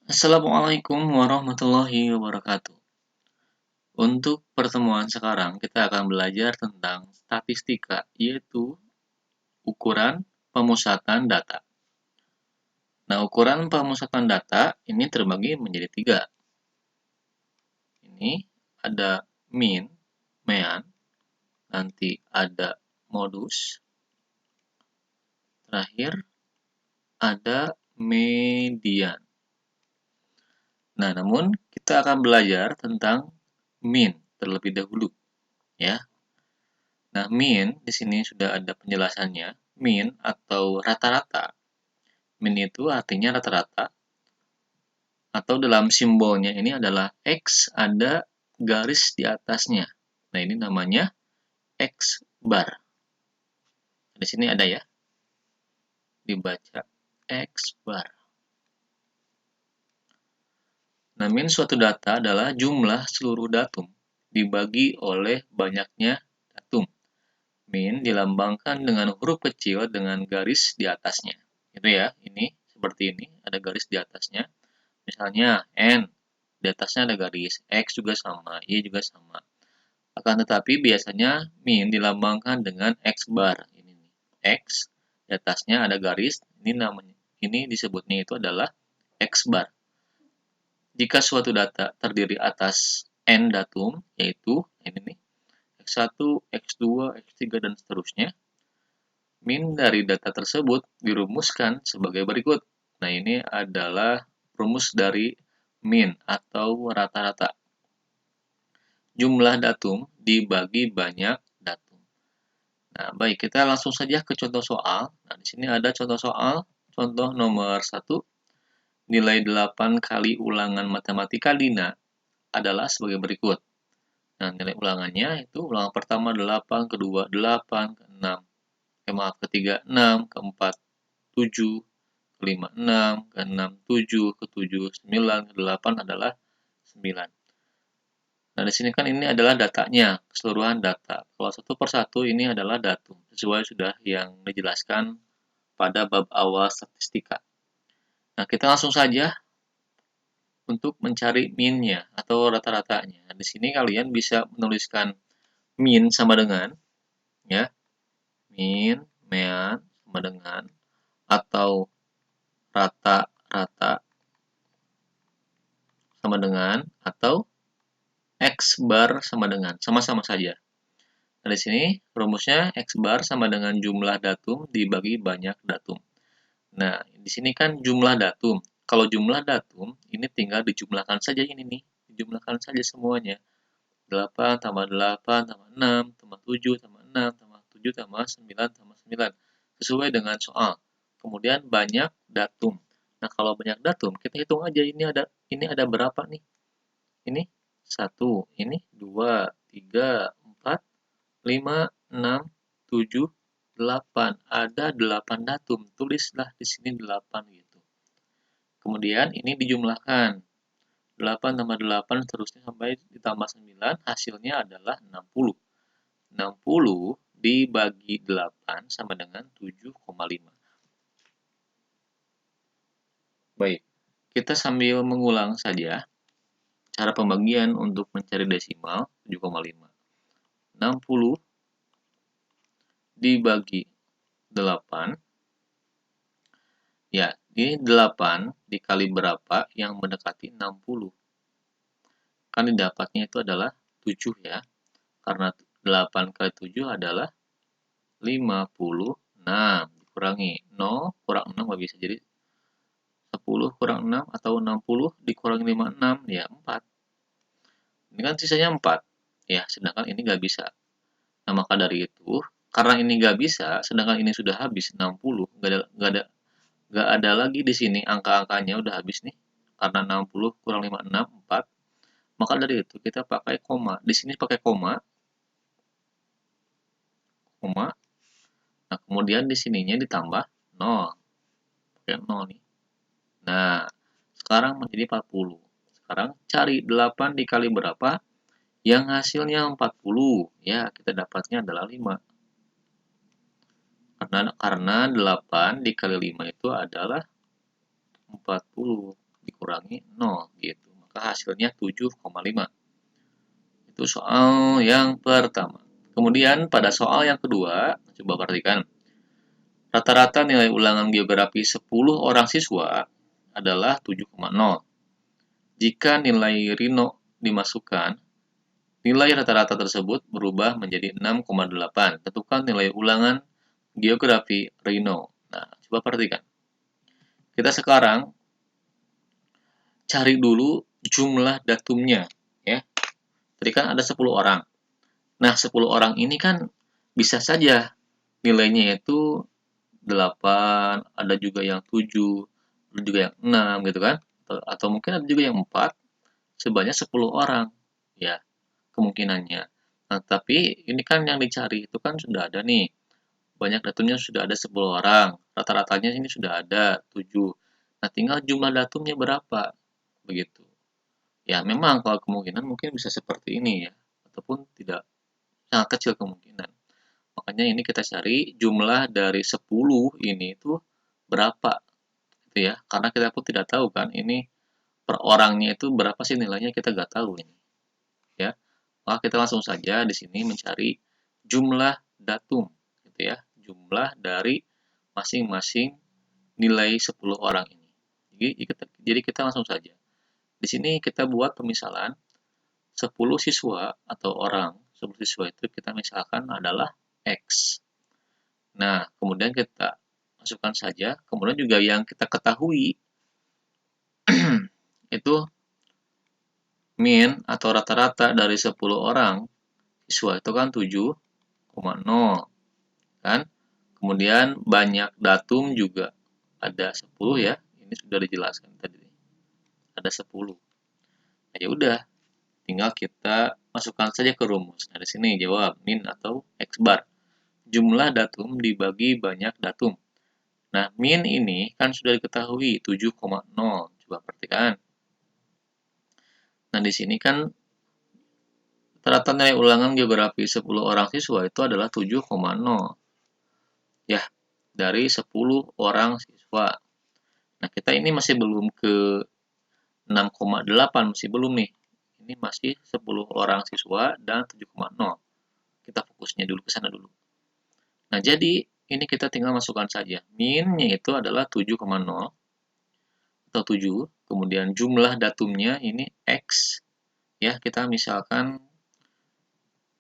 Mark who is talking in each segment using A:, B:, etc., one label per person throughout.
A: Assalamualaikum warahmatullahi wabarakatuh. Untuk pertemuan sekarang, kita akan belajar tentang statistika, yaitu ukuran pemusatan data. Nah, ukuran pemusatan data ini terbagi menjadi 3. Ini ada mean, mean, nanti ada modus, terakhir ada median. Nah, namun kita akan belajar tentang mean terlebih dahulu, ya. Nah, mean di sini sudah ada penjelasannya. Mean atau rata-rata. Mean itu artinya rata-rata, atau dalam simbolnya ini adalah X ada garis di atasnya. Nah, ini namanya X bar. Di sini ada ya, dibaca X bar. Nah, mean suatu data adalah jumlah seluruh datum dibagi oleh banyaknya datum. Mean dilambangkan dengan huruf kecil dengan garis di atasnya. Itu ya, ini seperti ini, ada garis di atasnya. Misalnya N, di atasnya ada garis, X juga sama, Y juga sama. Akan tetapi biasanya mean dilambangkan dengan X bar. Ini nih, X, di atasnya ada garis, ini namanya, ini disebutnya itu adalah X bar. Jika suatu data terdiri atas N datum, yaitu ini nih, X1, X2, X3, dan seterusnya, mean dari data tersebut dirumuskan sebagai berikut. Nah, ini adalah rumus dari mean atau rata-rata. Jumlah datum dibagi banyak datum. Nah, baik, kita langsung saja ke contoh soal. Nah, di sini ada contoh soal. Contoh nomor 1, nilai 8 kali ulangan matematika Dina adalah sebagai berikut. Nah, nilai ulangannya itu ulangan pertama 8, kedua 8, keenam, ketiga 6, keempat 7, kelima 6, keenam 7, ketujuh 9, kedelapan adalah 9. Nah, di sini kan ini adalah datanya, keseluruhan data. Kalau satu persatu ini adalah datum, sesuai sudah yang dijelaskan pada bab awal statistika. Nah, kita langsung saja untuk mencari mean-nya atau rata-ratanya. Di sini kalian bisa menuliskan mean sama dengan, ya, mean, mean sama dengan, atau rata-rata sama dengan, atau X bar sama dengan, sama-sama saja. Nah, di sini rumusnya X bar sama dengan jumlah datum dibagi banyak datum. Nah, di sini kan jumlah datum. Kalau jumlah datum, ini tinggal dijumlahkan saja ini nih. Dijumlahkan saja semuanya. 8 tambah 8 tambah 6 tambah 7 tambah 6 tambah 7 tambah 9 tambah 9. Sesuai dengan soal. Kemudian banyak datum. Nah, kalau banyak datum, kita hitung aja ini ada berapa nih? Ini 1, ini 2, 3, 4, 5, 6, 7, 8. Ada 8 datum. Tulislah di sini 8 gitu. Kemudian ini dijumlahkan. 8 tambah 8 terusnya sampai ditambah 9, hasilnya adalah 60. 60 dibagi 8 sama dengan 7,5. Baik, kita sambil mengulang saja cara pembagian untuk mencari desimal 7,5. 60 dibagi 8. Ya, ini 8 dikali berapa yang mendekati 60. Kan didapatnya itu adalah 7 ya. Karena 8 kali 7 adalah 56. Dikurangi 0 kurang 6 nggak bisa. Jadi 10 kurang 6 atau 60 dikurangi 56 ya 4. Ini kan sisanya 4. Ya, sedangkan ini nggak bisa. Nah, maka dari itu, karena ini nggak bisa, sedangkan ini sudah habis 60, nggak ada lagi di sini angka-angkanya udah habis nih. Karena 60 kurang 56, 4. Maka dari itu kita pakai koma. Di sini pakai koma. Koma. Nah, kemudian di sininya ditambah 0. Pakai 0 nih. Nah, sekarang menjadi 40. Sekarang cari 8 dikali berapa? Yang hasilnya 40. Ya, kita dapatnya adalah 5. Karena 8 dikali 5 itu adalah 40. dikurangi 0 gitu. Maka hasilnya 7,5. Itu soal yang pertama. Kemudian pada soal yang kedua, coba perhatikan. Rata-rata nilai ulangan geografi 10 orang siswa adalah 7,0. Jika nilai Rino dimasukkan, nilai rata-rata tersebut berubah menjadi 6,8. Tentukan nilai ulangan geografi Rino. Nah, coba perhatikan. Kita sekarang cari dulu jumlah datumnya, ya. Tadi kan ada 10 orang. Nah, 10 orang ini kan bisa saja nilainya itu 8, ada juga yang 7, ada juga yang 6 gitu kan. Atau mungkin ada juga yang 4, sebanyak 10 orang. Ya, kemungkinannya. Nah, tapi ini kan yang dicari itu kan sudah ada nih. Banyak datumnya sudah ada 10 orang. Rata-ratanya ini sudah ada 7. Nah, tinggal jumlah datumnya berapa. Begitu. Ya, memang kalau kemungkinan mungkin bisa seperti ini ya. Ataupun tidak, sangat kecil kemungkinan. Makanya ini kita cari jumlah dari 10 ini itu berapa. Gitu ya. Karena kita pun tidak tahu kan ini per orangnya itu berapa sih nilainya, kita nggak tahu ini. Ya. Maka kita langsung saja di sini mencari jumlah datum. Gitu ya. Jumlah dari masing-masing nilai 10 orang ini. Jadi kita langsung saja. Di sini kita buat pemisalan 10 siswa atau orang, 10 siswa itu kita misalkan adalah X. Nah, kemudian kita masukkan saja, kemudian juga yang kita ketahui itu min atau rata-rata dari 10 orang siswa itu kan 7,0 kan. Kemudian banyak datum juga ada 10 ya. Ini sudah dijelaskan tadi. Ada 10. Nah, ya udah, tinggal kita masukkan saja ke rumus. Nah, di sini jawab min atau X bar. Jumlah datum dibagi banyak datum. Nah, min ini kan sudah diketahui 7,0. Coba perhatikan. Nah, di sini kan rata nilai ulangan geografi 10 orang siswa itu adalah 7,0. Ya, dari 10 orang siswa. Nah, kita ini masih belum ke 6,8, masih belum nih. Ini masih 10 orang siswa dan 7,0. Kita fokusnya dulu ke sana dulu. Nah, jadi ini kita tinggal masukkan saja. Min-nya itu adalah 7,0 atau 7. Kemudian jumlah datumnya ini X. Ya, kita misalkan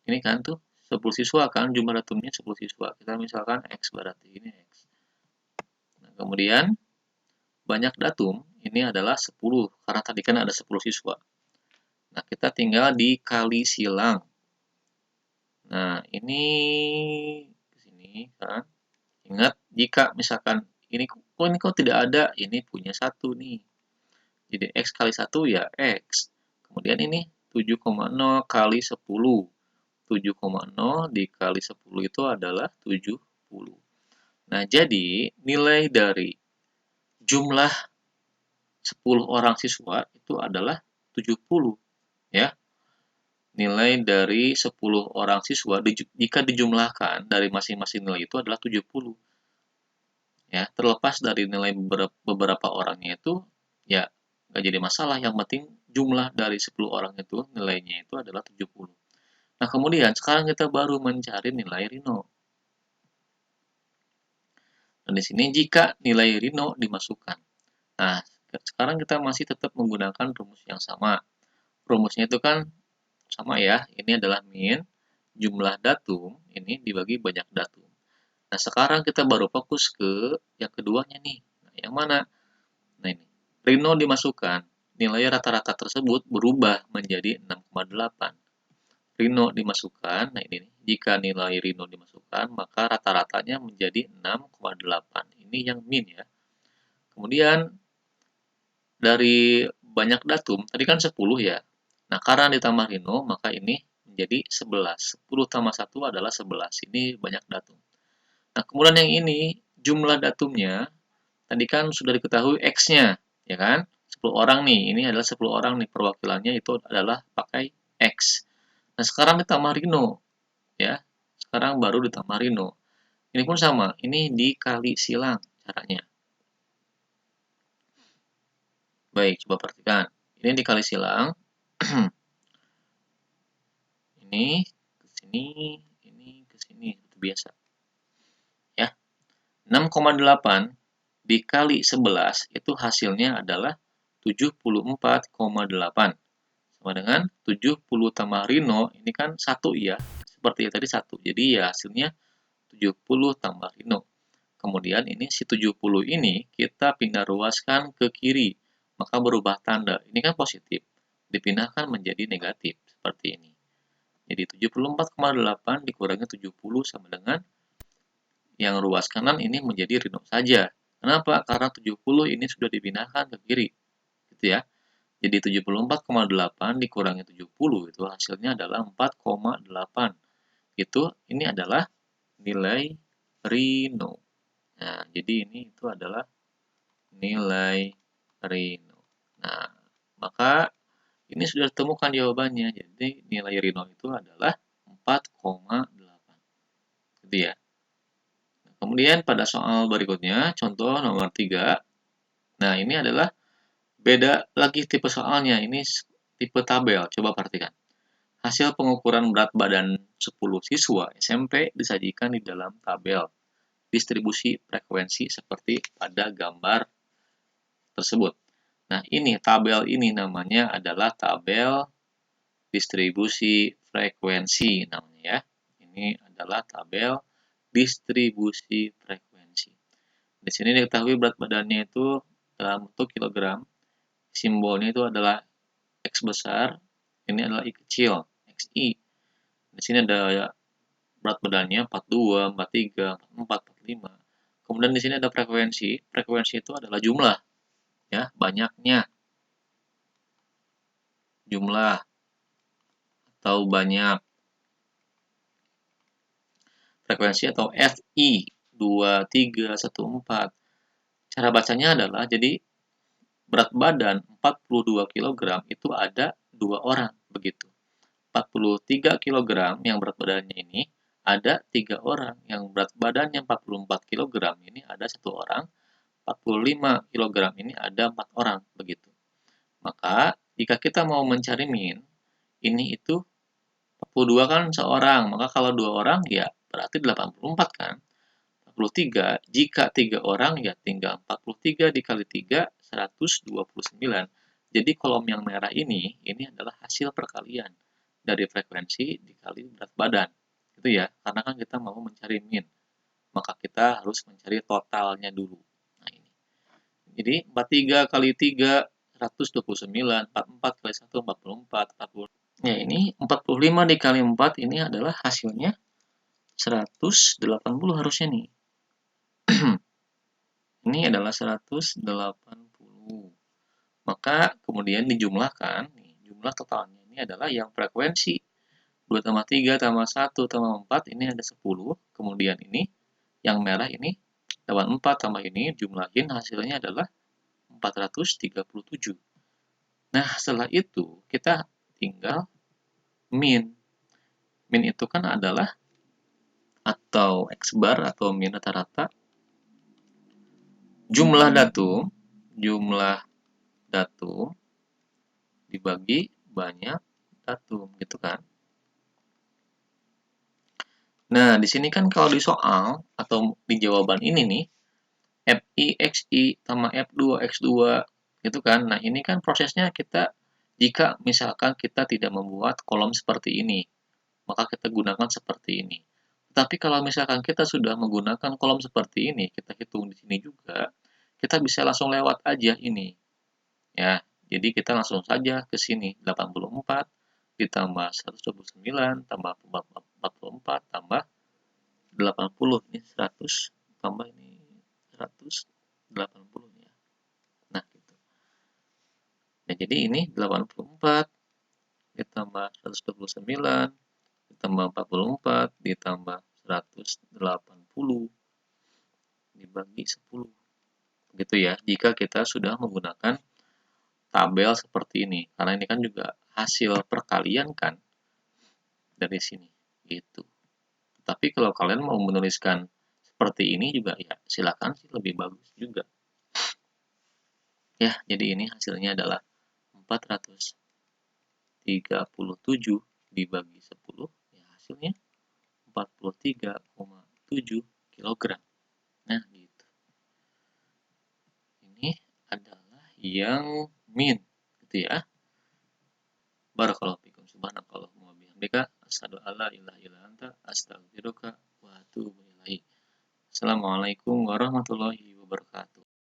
A: ini kan tuh 10 siswa kan, jumlah datumnya 10 siswa. Kita misalkan X berarti ini X. Nah, kemudian banyak datum ini adalah 10 karena tadi kan ada 10 siswa. Nah, kita tinggal dikali silang. Nah, ini ke sini kan. Ingat, jika misalkan ini kok tidak ada, ini punya 1 nih. Jadi X kali 1 ya X. Kemudian ini 7,0 kali 10. 7,0 dikali 10 itu adalah 70. Nah, jadi nilai dari jumlah 10 orang siswa itu adalah 70. Ya. Nilai dari 10 orang siswa jika dijumlahkan dari masing-masing nilai itu adalah 70. Ya, terlepas dari nilai beberapa orangnya itu, ya nggak jadi masalah. Yang penting jumlah dari 10 orang itu nilainya itu adalah 70. Nah, kemudian sekarang kita baru mencari nilai Rino. Dan di sini jika nilai Rino dimasukkan. Nah, sekarang kita masih tetap menggunakan rumus yang sama. Rumusnya itu kan sama ya. Ini adalah min, jumlah datum, ini dibagi banyak datum. Nah, sekarang kita baru fokus ke yang keduanya nih. Nah, yang mana? Nah, ini. Rino dimasukkan. Nilai rata-rata tersebut berubah menjadi 6,8. Rino dimasukkan. Nah, ini. Jika nilai Rino dimasukkan, maka rata-ratanya menjadi 6,8. Ini yang min ya. Kemudian, dari banyak datum, tadi kan 10 ya. Nah, karena ditambah Rino, maka ini menjadi 11. 10 tambah 1 adalah 11. Ini banyak datum. Nah, kemudian yang ini, jumlah datumnya, tadi kan sudah diketahui X-nya, ya kan? 10 orang nih, ini adalah 10 orang nih, perwakilannya itu adalah pakai X. Nah, sekarang ditambah Rino, ya. Sekarang baru ditambah Rino. Ini pun sama, ini dikali silang caranya. Baik, coba perhatikan. Ini dikali silang. Ini ke sini, ini ke sini, seperti biasa. Ya. 6,8 dikali 11 itu hasilnya adalah 74,8. Sama dengan 70 tambah Rino, ini kan 1 ya. Seperti tadi 1. Jadi ya hasilnya 70 tambah Rino. Kemudian ini si 70 ini kita pindah ruaskan ke kiri, maka berubah tanda. Ini kan positif, dipindahkan menjadi negatif, seperti ini. Jadi 74,8 dikurangi 70 sama dengan yang ruas kanan ini menjadi Rino saja. Kenapa? Karena 70 ini sudah dipindahkan ke kiri. Gitu ya. Jadi 74,8 dikurangi 70 itu hasilnya adalah 4,8. Itu ini adalah nilai Rino. Nah, jadi ini itu adalah nilai Rino. Nah, maka ini sudah ditemukan jawabannya. Jadi nilai Rino itu adalah 4,8. Gitu ya. Kemudian pada soal berikutnya, contoh nomor 3. Nah, ini adalah beda lagi tipe soalnya. Ini tipe tabel. Coba perhatikan. Hasil pengukuran berat badan 10 siswa SMP disajikan di dalam tabel distribusi frekuensi seperti pada gambar tersebut. Nah, ini tabel ini namanya adalah tabel distribusi frekuensi namanya ya. Ini adalah tabel distribusi frekuensi. Di sini diketahui berat badannya itu dalam bentuk kilogram. Simbolnya itu adalah X besar, ini adalah I kecil, XI. Di sini ada berat badannya 42, 43, 44, 45. Kemudian di sini ada frekuensi. Frekuensi itu adalah jumlah, ya, banyaknya. Jumlah atau banyak. Frekuensi atau FI 2314. Cara bacanya adalah jadi berat badan 42 kg itu ada 2 orang begitu. 43 kg yang berat badannya ini ada 3 orang, yang berat badannya 44 kg ini ada 1 orang, 45 kg ini ada 4 orang begitu. Maka jika kita mau mencari min, ini itu 42 kan seorang, maka kalau 2 orang ya berarti 84 kan. 43, jika 3 orang ya tinggal 43 dikali 3, 129. Jadi kolom yang merah ini adalah hasil perkalian dari frekuensi dikali berat badan. Itu ya, karena kan kita mau mencari min. Maka kita harus mencari totalnya dulu. Nah ini. Jadi 43 kali 3, 129, 44 kali 1, 44, 40. Ya ini 45 dikali 4 ini adalah hasilnya 180 harusnya nih. Ini adalah 180. Maka kemudian dijumlahkan, jumlah totalnya ini adalah yang frekuensi. 2 tambah 3 tambah 1 tambah 4 ini ada 10. Kemudian ini, yang merah ini, dapat 4 tambah ini, jumlahin hasilnya adalah 437. Nah, setelah itu kita tinggal min. Min itu kan adalah atau X bar atau min rata-rata jumlah datum dibagi banyak datum gitu kan. Nah, di sini kan kalau di soal atau di jawaban ini nih FI XI sama F2 X2 gitu kan. Nah, ini kan prosesnya kita jika misalkan kita tidak membuat kolom seperti ini, maka kita gunakan seperti ini. Tapi kalau misalkan kita sudah menggunakan kolom seperti ini, kita hitung di sini juga, kita bisa langsung lewat aja ini. Ya, jadi kita langsung saja ke sini 84 ditambah 129 tambah 44 tambah 80 ini 100 tambah ini 180 ya. Nah, gitu. Nah, jadi ini 84 ditambah 129 ditambah 44 ditambah 180 dibagi 10. Gitu ya, jika kita sudah menggunakan tabel seperti ini. Karena ini kan juga hasil perkalian kan dari sini. Gitu. Tapi kalau kalian mau menuliskan seperti ini juga ya silakan sih, lebih bagus juga. Ya, jadi ini hasilnya adalah 437 dibagi 10, ya hasilnya 43,7 kilogram. Nah, gitu. Ini adalah yang min, gitu ya. Barakallahu fikum, subhanakallahumma wa bihamdika, asyhadu an la ilaha illa anta, astaghfiruka wa atubu ilaik. Assalamualaikum warahmatullahi wabarakatuh.